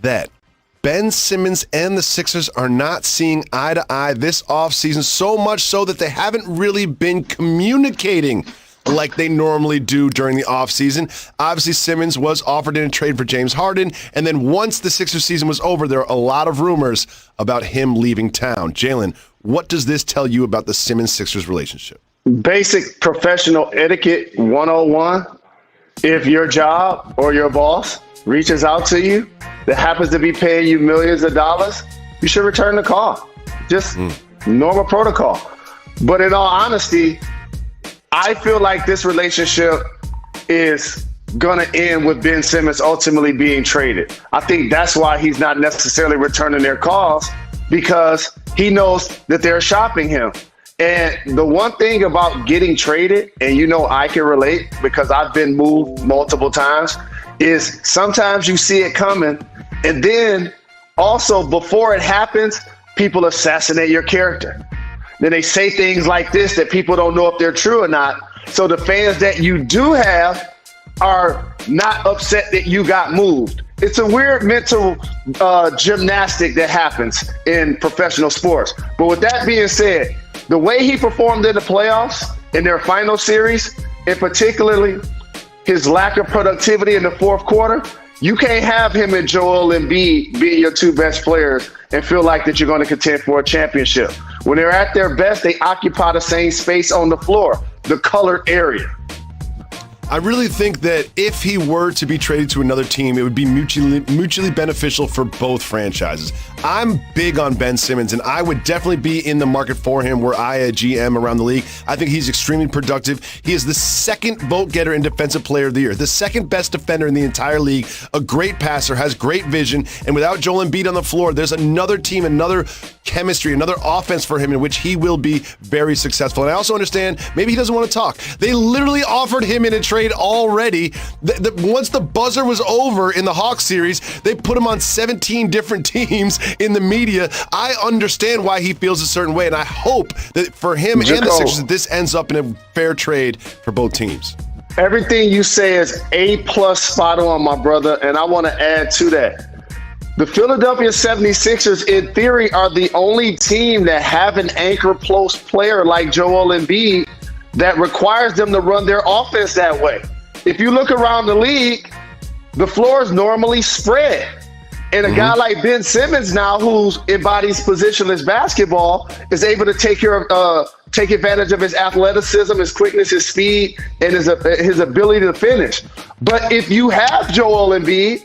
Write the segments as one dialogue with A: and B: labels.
A: that Ben Simmons and the Sixers are not seeing eye to eye this offseason, so much so that they haven't really been communicating like they normally do during the offseason. Obviously, Simmons was offered in a trade for James Harden, and then once the Sixers season was over, there are a lot of rumors about him leaving town. Jalen, what does this tell you about the Simmons-Sixers relationship?
B: Basic professional etiquette 101. If your job or your boss reaches out to you that happens to be paying you millions of dollars, you should return the call. Just normal protocol. But in all honesty, I feel like this relationship is going to end with Ben Simmons ultimately being traded. I think that's why he's not necessarily returning their calls, because he knows that they're shopping him. And the one thing about getting traded, and you know I can relate because I've been moved multiple times, is sometimes you see it coming, and then also before it happens, people assassinate your character. Then they say things like this that people don't know if they're true or not. So the fans that you do have are not upset that you got moved. It's a weird mental gymnastic that happens in professional sports. But with that being said, the way he performed in the playoffs, in their final series, and particularly his lack of productivity in the fourth quarter, you can't have him and Joel Embiid being your two best players and feel like that you're going to contend for a championship. When they're at their best, they occupy the same space on the floor, the colored area.
A: I really think that if he were to be traded to another team, it would be mutually beneficial for both franchises. I'm big on Ben Simmons, and I would definitely be in the market for him were I a GM around the league. I think he's extremely productive. He is the second vote getter in Defensive Player of the Year, the second best defender in the entire league, a great passer, has great vision, and without Joel Embiid on the floor, there's another team, another chemistry, another offense for him in which he will be very successful. And I also understand maybe he doesn't want to talk. They literally offered him in a trade already. Once the buzzer was over in the Hawks series, they put him on 17 different teams in the media. I understand why he feels a certain way, and I hope that for him and the Sixers, that this ends up in a fair trade for both teams.
B: Everything you say is A+ spot on, my brother, and I want to add to that. The Philadelphia 76ers, in theory, are the only team that have an anchor post player like Joel Embiid that requires them to run their offense that way. If you look around the league, the floor is normally spread. And a guy like Ben Simmons now, who embodies positionless basketball, is able to take advantage of his athleticism, his quickness, his speed, and his ability to finish. But if you have Joel Embiid,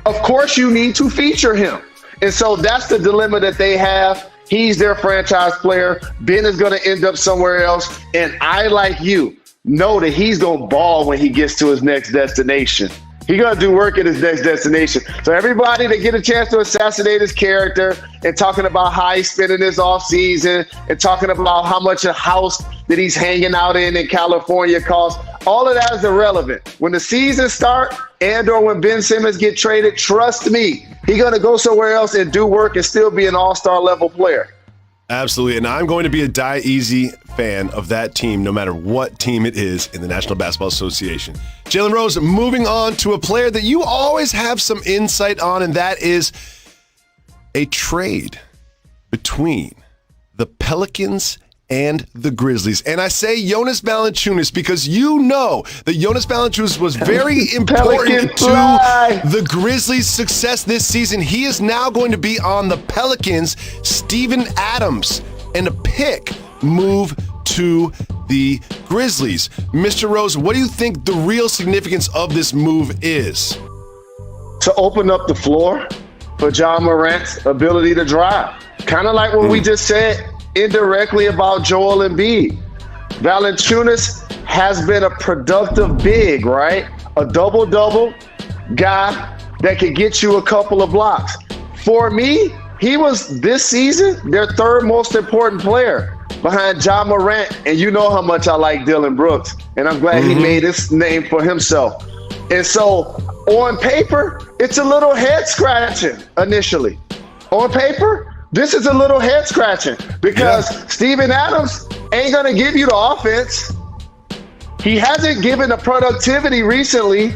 B: of course you need to feature him. And so that's the dilemma that they have. He's their franchise player. Ben is going to end up somewhere else. And I, like you, know that he's going to ball when he gets to his next destination. He's going to do work at his next destination. So everybody that get a chance to assassinate his character and talking about how he's spending his offseason and talking about how much a house that he's hanging out in California costs, all of that is irrelevant. When the season starts and/or when Ben Simmons get traded, trust me, he's going to go somewhere else and do work and still be an all-star level player.
A: Absolutely, and I'm going to be a die-easy fan of that team no matter what team it is in the National Basketball Association. Jalen Rose, moving on to a player that you always have some insight on, and that is a trade between the Pelicans and the Grizzlies. And I say Jonas Valanciunas because you know that Jonas Valanciunas was very important to the Grizzlies' success this season. He is now going to be on the Pelicans. Steven Adams and a pick move to the Grizzlies. Mr. Rose, what do you think the real significance of this move is?
B: To open up the floor for Ja Morant's ability to drive. Kind of like what we just said indirectly about Joel Embiid. Valanciunas has been a productive big, right? A double-double guy that could get you a couple of blocks. For me, he was this season their third most important player behind Ja Morant, and you know how much I like Dylan Brooks, and I'm glad he made this name for himself. And so on paper, it's a little head-scratching initially. On paper, this is a little head-scratching because Steven Adams ain't going to give you the offense. He hasn't given the productivity recently.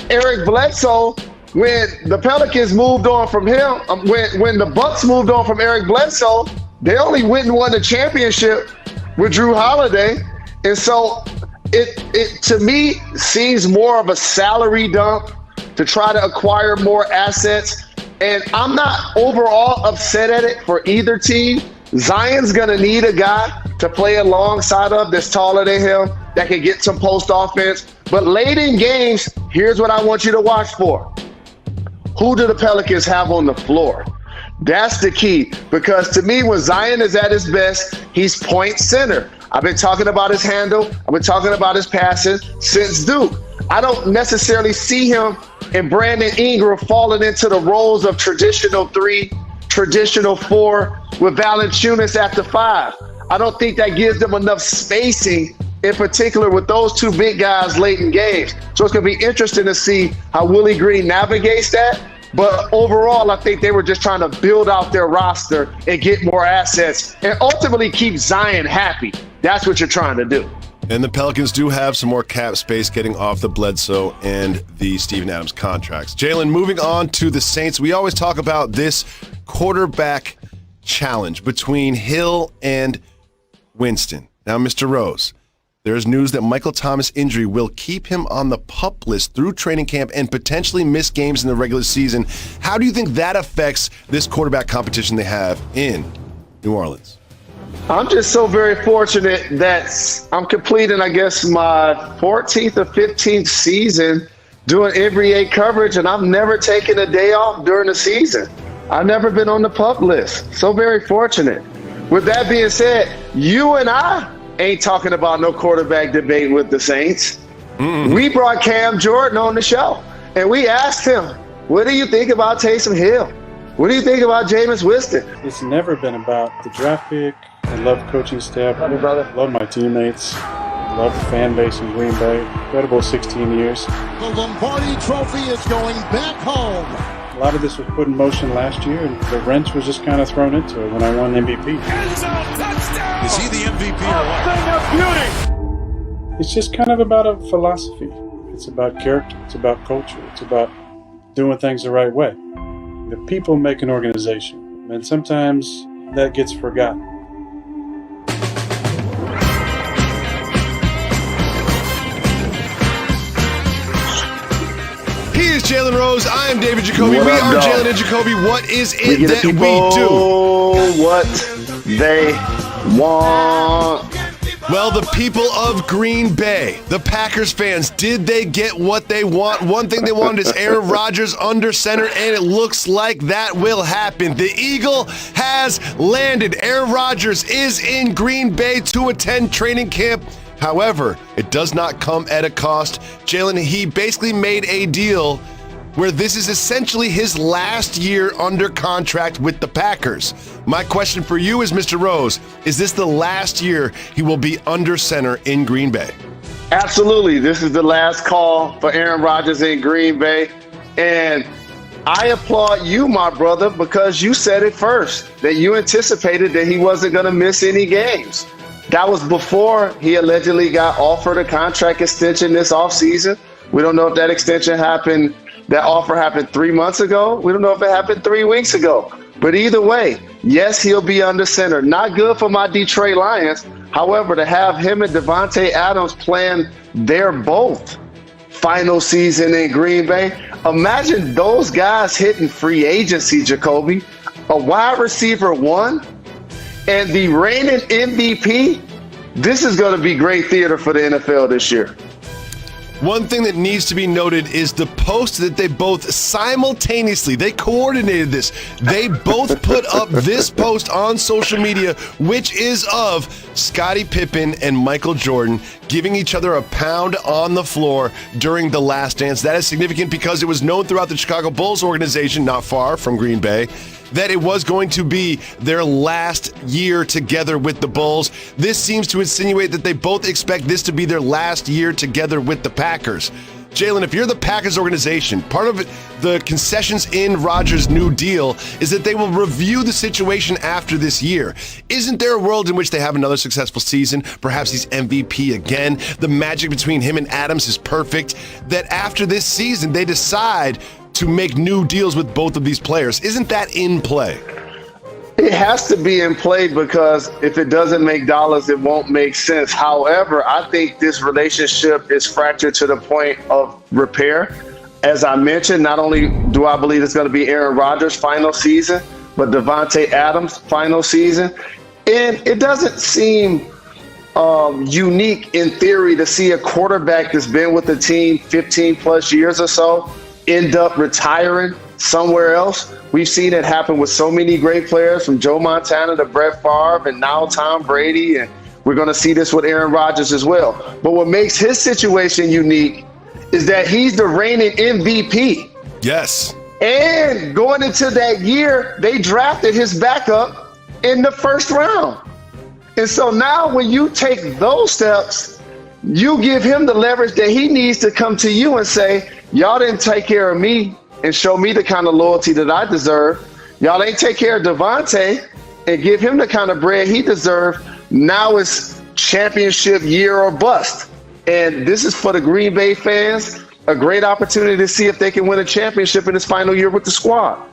B: Eric Bledsoe when the Pelicans moved on from him, when the Bucks moved on from Eric Bledsoe, they only went and won the championship with Drew Holiday. And so it to me seems more of a salary dump to try to acquire more assets. And I'm not overall upset at it for either team. Zion's going to need a guy to play alongside of that's taller than him, that can get some post offense. But late in games, here's what I want you to watch for. Who do the Pelicans have on the floor? That's the key, because to me, when Zion is at his best, he's point center. I've been talking about his handle. I've been talking about his passes since Duke. I don't necessarily see him and Brandon Ingram falling into the roles of traditional 3, traditional 4 with Valanciunas at the 5. I don't think that gives them enough spacing, in particular with those 2 big guys late in games. So it's going to be interesting to see how Willie Green navigates that. But overall, I think they were just trying to build out their roster and get more assets and ultimately keep Zion happy. That's what you're trying to do.
A: And the Pelicans do have some more cap space getting off the Bledsoe and the Steven Adams contracts. Jalen, moving on to the Saints, we always talk about this quarterback challenge between Hill and Winston. Now, Mr. Rose, there's news that Michael Thomas' injury will keep him on the PUP list through training camp and potentially miss games in the regular season. How do you think that affects this quarterback competition they have in New Orleans?
B: I'm just so very fortunate that I'm completing, I guess, my 14th or 15th season doing NBA coverage, and I've never taken a day off during the season. I've never been on the PUP list. So very fortunate. With that being said, you and I ain't talking about no quarterback debate with the Saints. We brought Cam Jordan on the show, and we asked him, what do you think about Taysom Hill? What do you think about Jameis Winston?
C: It's never been about the draft pick. I love coaching staff.
B: Love you, brother.
C: Love my teammates. Love the fan base in Green Bay. Incredible 16 years.
D: The Lombardi Trophy is going back home.
C: A lot of this was put in motion last year, and the wrench was just kind of thrown into it when I won MVP.
D: End zone touchdown! Is he the MVP or what?
C: It's just kind of about a philosophy. It's about character. It's about culture. It's about doing things the right way. The people make an organization, and sometimes that gets forgotten.
A: He is Jalen Rose. I am David Jacoby. We are Jalen and Jacoby. What is it that we do?
B: What they want.
A: Well, the people of Green Bay, the Packers fans, did they get what they want? One thing they wanted is Aaron Rodgers under center, and it looks like that will happen. The Eagle has landed. Aaron Rodgers is in Green Bay to attend training camp. However, it does not come at a cost. Jalen, he basically made a deal where this is essentially his last year under contract with the Packers. My question for you is, Mr. Rose, is this the last year he will be under center in Green Bay?
B: Absolutely. This is the last call for Aaron Rodgers in Green Bay. And I applaud you, my brother, because you said it first, that you anticipated that he wasn't going to miss any games. That was before he allegedly got offered a contract extension this offseason. We don't know if that extension happened, that offer happened 3 months ago. We don't know if it happened 3 weeks ago. But either way, yes, he'll be under center. Not good for my Detroit Lions. However, to have him and Devontae Adams playing their both final season in Green Bay, imagine those guys hitting free agency, Jacoby. A wide receiver 1 and the reigning MVP. This is going to be great theater for the NFL this year.
A: One thing that needs to be noted is the post that they both simultaneously, they coordinated this. They both put up this post on social media, which is of Scottie Pippen and Michael Jordan giving each other a pound on the floor during the Last Dance. That is significant because it was known throughout the Chicago Bulls organization, not far from Green Bay, that it was going to be their last year together with the Bulls. This seems to insinuate that they both expect this to be their last year together with the Packers. Jalen, if you're the Packers organization, part of the concessions in Rodgers' new deal is that they will review the situation after this year. Isn't there a world in which they have another successful season? Perhaps he's MVP again. The magic between him and Adams is perfect. That after this season, they decide to make new deals with both of these players. Isn't that in play?
B: It has to be in play because if it doesn't make dollars, it won't make sense. However, I think this relationship is fractured to the point of repair. As I mentioned, not only do I believe it's going to be Aaron Rodgers' final season, but Davante Adams' final season. And it doesn't seem unique in theory to see a quarterback that's been with the team 15 plus years or so end up retiring somewhere else. We've seen it happen with so many great players, from Joe Montana to Brett Favre and now Tom Brady, and we're going to see this with Aaron Rodgers as well. But what makes his situation unique is that he's the reigning MVP.
A: Yes.
B: And going into that year, they drafted his backup in the first round. And so now when you take those steps, you give him the leverage that he needs to come to you and say, y'all didn't take care of me and show me the kind of loyalty that I deserve. Y'all ain't take care of Davante and give him the kind of bread he deserves. Now it's championship year or bust. And this is for the Green Bay fans, a great opportunity to see if they can win a championship in his final year with the squad.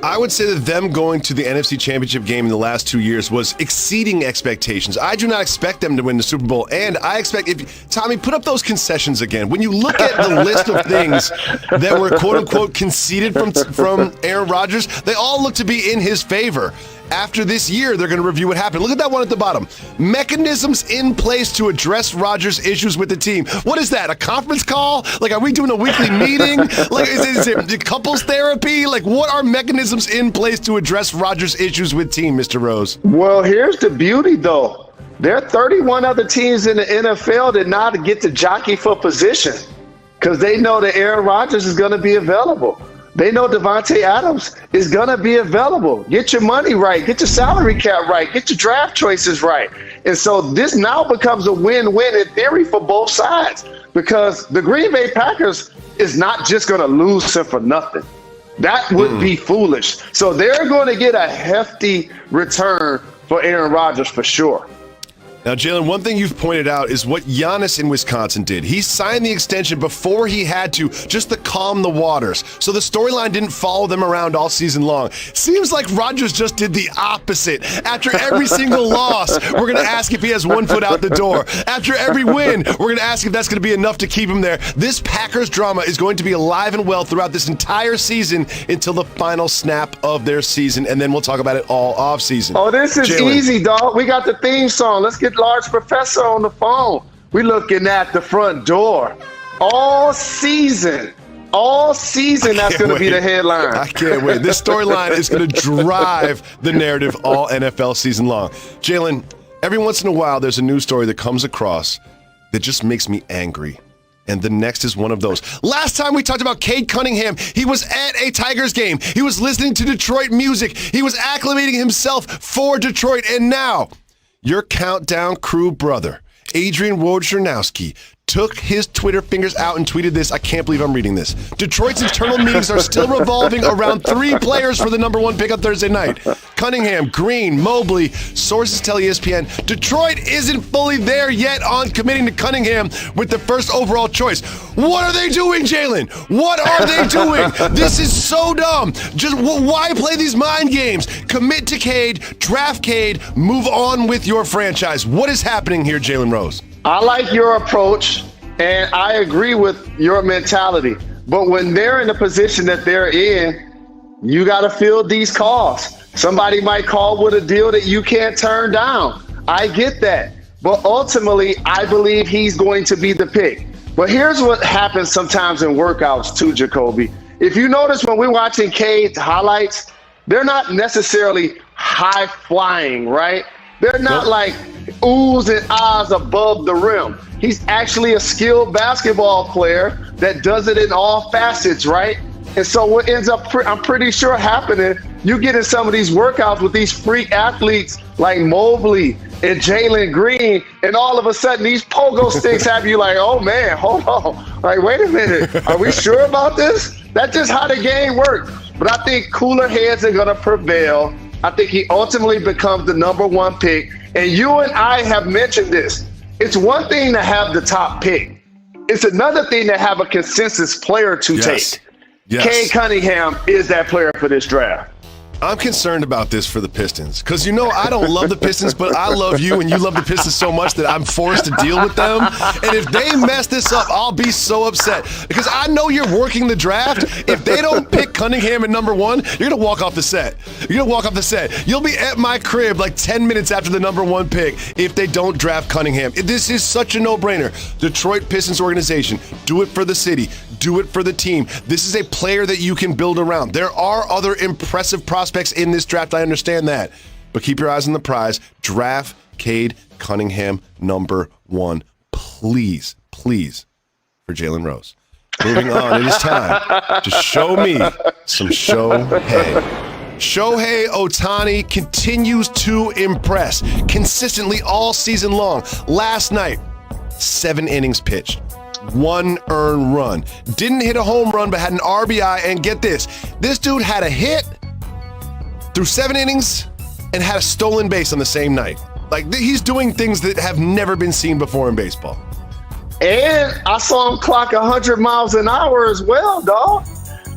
A: I would say that them going to the NFC Championship game in the last 2 years was exceeding expectations. I do not expect them to win the Super Bowl, and I expect, Tommy, put up those concessions again. When you look at the list of things that were quote-unquote conceded from Aaron Rodgers, they all look to be in his favor. After this year, they're going to review what happened. Look at that one at the bottom. Mechanisms in place to address Rodgers' issues with the team. What is that, a conference call? Like, are we doing a weekly meeting? Like, is it couples therapy? Like, what are mechanisms in place to address Rodgers' issues with team, Mr. Rose?
B: Well, here's the beauty, though. There are 31 other teams in the NFL that now get to jockey for position because they know that Aaron Rodgers is going to be available. They know Davante Adams is going to be available. Get your money right. Get your salary cap right. Get your draft choices right. And so this now becomes a win-win in theory for both sides because the Green Bay Packers is not just going to lose him for nothing. That would be foolish. So they're going to get a hefty return for Aaron Rodgers for sure.
A: Now, Jalen, one thing you've pointed out is what Giannis in Wisconsin did. He signed the extension before he had to, just to calm the waters. So the storyline didn't follow them around all season long. Seems like Rodgers just did the opposite. After every single loss, we're going to ask if he has 1 foot out the door. After every win, we're going to ask if that's going to be enough to keep him there. This Packers drama is going to be alive and well throughout this entire season until the final snap of their season, and then we'll talk about it all off season.
B: Oh, this is
A: Jalen.
B: Easy, dog. We got the theme song. Let's get Large Professor on the phone. We're looking at the front door all season. All season, that's going to be the headline.
A: I can't wait. This storyline is going to drive the narrative all NFL season long. Jalen, every once in a while, there's a news story that comes across that just makes me angry. And the next is one of those. Last time we talked about Cade Cunningham, he was at a Tigers game. He was listening to Detroit music. He was acclimating himself for Detroit. And now, your Countdown Crew brother, Adrian Wojnarowski, took his Twitter fingers out and tweeted this. I can't believe I'm reading this. Detroit's internal meetings are still revolving around 3 players for the number 1 pick on Thursday night. Cunningham, Green, Mobley. Sources tell ESPN Detroit isn't fully there yet on committing to Cunningham with the first overall choice. What are they doing, Jalen? What are they doing? This is so dumb. Just why play these mind games? Commit to Cade, draft Cade, move on with your franchise. What is happening here, Jalen Rose?
B: I like your approach, and I agree with your mentality. But when they're in the position that they're in, you got to field these calls. Somebody might call with a deal that you can't turn down. I get that. But ultimately, I believe he's going to be the pick. But here's what happens sometimes in workouts too, Jacoby. If you notice when we're watching Cade's highlights, they're not necessarily high flying, right? They're not like oohs and ahs above the rim. He's actually a skilled basketball player that does it in all facets, right? And so what ends up, I'm pretty sure happening, you get in some of these workouts with these freak athletes like Mobley and Jalen Green, and all of a sudden these pogo sticks have you like, oh man, hold on. Like, wait a minute, are we sure about this? That's just how the game works. But I think cooler heads are going to prevail. I think he ultimately becomes the number 1 pick. And you and I have mentioned this. It's one thing to have the top pick. It's another thing to have a consensus player to take.
A: Yes.
B: Cade Cunningham is that player for this draft.
A: I'm concerned about this for the Pistons because, I don't love the Pistons, but I love you and you love the Pistons so much that I'm forced to deal with them. And if they mess this up, I'll be so upset because I know you're working the draft. If they don't pick Cunningham at number 1, you're going to walk off the set. You're going to walk off the set. You'll be at my crib like 10 minutes after the number 1 pick if they don't draft Cunningham. This is such a no-brainer. Detroit Pistons organization, do it for the city. Do it for the team. This is a player that you can build around. There are other impressive prospects in this draft. I understand that. But keep your eyes on the prize. Draft Cade Cunningham number 1. Please, please, for Jalen Rose. Moving on, it is time to show me some Shohei. Shohei Ohtani continues to impress consistently all season long. Last night, 7 innings pitched. 1 earned run. Didn't hit a home run, but had an RBI. And get this dude had a hit through 7 innings and had a stolen base on the same night. Like, he's doing things that have never been seen before in baseball.
B: And I saw him clock 100 miles an hour as well, dog.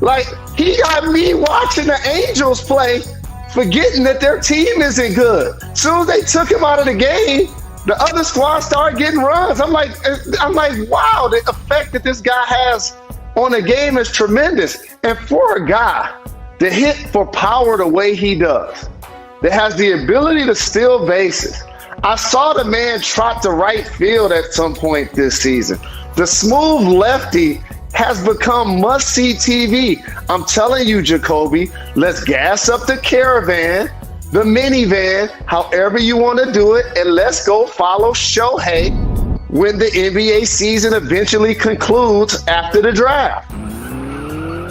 B: Like, he got me watching the Angels play, forgetting that their team isn't good. As soon as they took him out of the game, the other squad started getting runs. I'm like, wow, the effect that this guy has on the game is tremendous. And for a guy to hit for power the way he does, that has the ability to steal bases. I saw the man trot to right field at some point this season. The smooth lefty has become must-see TV. I'm telling you, Jacoby, let's gas up the Caravan, the minivan, however you want to do it, and let's go follow Shohei when the NBA season eventually concludes after the draft.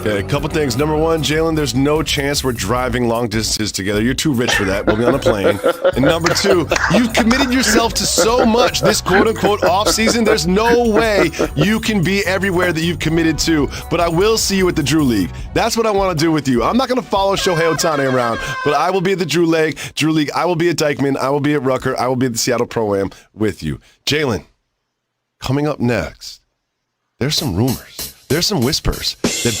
A: Okay, a couple things. Number 1, Jalen, there's no chance we're driving long distances together. You're too rich for that. We'll be on a plane. And number 2, you've committed yourself to so much this quote-unquote off-season. There's no way you can be everywhere that you've committed to. But I will see you at the Drew League. That's what I want to do with you. I'm not going to follow Shohei Ohtani around, but I will be at the Drew League. I will be at Dykeman. I will be at Rucker. I will be at the Seattle Pro-Am with you. Jalen, coming up next, there's some rumors. There's some whispers that